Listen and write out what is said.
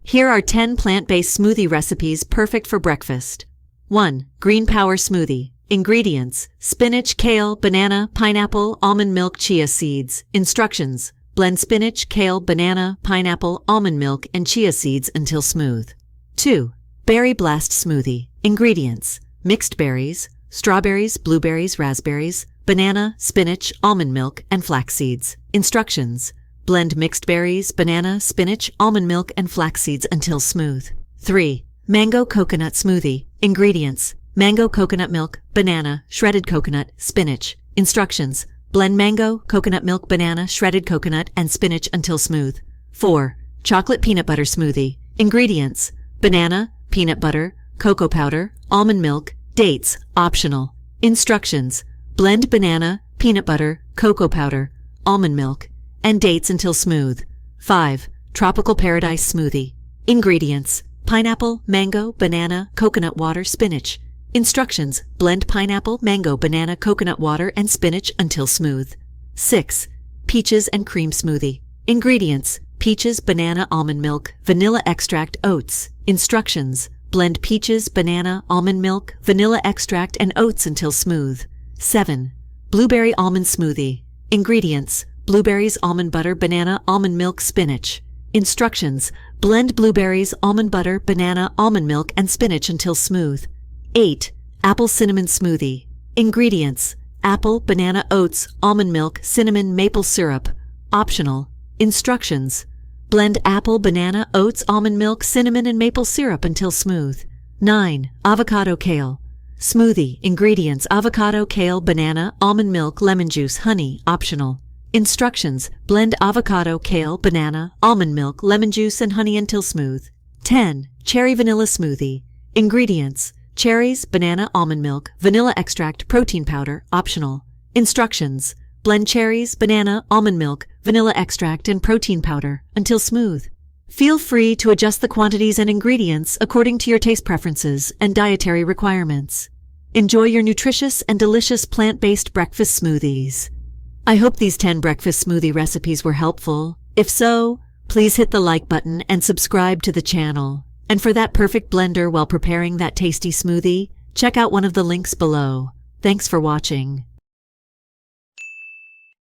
Here are 10 plant-based smoothie recipes perfect for breakfast. 1. Green Power Smoothie. Ingredients: spinach, kale, banana, pineapple, almond milk, chia seeds. Instructions: blend spinach, kale, banana, pineapple, almond milk, and chia seeds until smooth. 2. Berry Blast Smoothie. Ingredients: mixed berries, strawberries, blueberries, raspberries, banana, spinach, almond milk, and flax seeds. Instructions: blend mixed berries, banana, spinach, almond milk, and flax seeds until smooth. 3. Mango Coconut Smoothie. Ingredients: mango coconut milk, banana, shredded coconut, spinach. Instructions: blend mango, coconut milk, banana, shredded coconut, and spinach until smooth. 4. Chocolate Peanut Butter Smoothie. Ingredients: banana, peanut butter, cocoa powder, almond milk, dates, optional. Instructions: blend banana, peanut butter, cocoa powder, almond milk, and dates until smooth. 5. Tropical Paradise Smoothie. Ingredients: pineapple, mango, banana, coconut water, spinach. Instructions: blend pineapple, mango, banana, coconut water, and spinach until smooth. 6. Peaches and Cream Smoothie. Ingredients: peaches, banana, almond milk, vanilla extract, oats. Instructions: blend peaches, banana, almond milk, vanilla extract, and oats until smooth. 7. Blueberry Almond Smoothie. Ingredients: blueberries, almond butter, banana, almond milk, spinach. Instructions: blend blueberries, almond butter, banana, almond milk, and spinach until smooth. 8. Apple Cinnamon Smoothie. Ingredients: apple, banana, oats, almond milk, cinnamon, maple syrup. Optional. Instructions: blend apple, banana, oats, almond milk, cinnamon, and maple syrup until smooth. 9. Avocado Kale Smoothie. Ingredients: avocado, kale, banana, almond milk, lemon juice, honey. Optional. Instructions: blend avocado, kale, banana, almond milk, lemon juice, and honey until smooth. 10. Cherry Vanilla Smoothie. Ingredients: cherries, banana, almond milk, vanilla extract, protein powder. Optional. Instructions: blend cherries, banana, almond milk, vanilla extract, and protein powder until smooth. Feel free to adjust the quantities and ingredients according to your taste preferences and dietary requirements. Enjoy your nutritious and delicious plant-based breakfast smoothies. I hope these 10 breakfast smoothie recipes were helpful. If so, please hit the like button and subscribe to the channel. And for that perfect blender while preparing that tasty smoothie, check out one of the links below. Thanks for watching.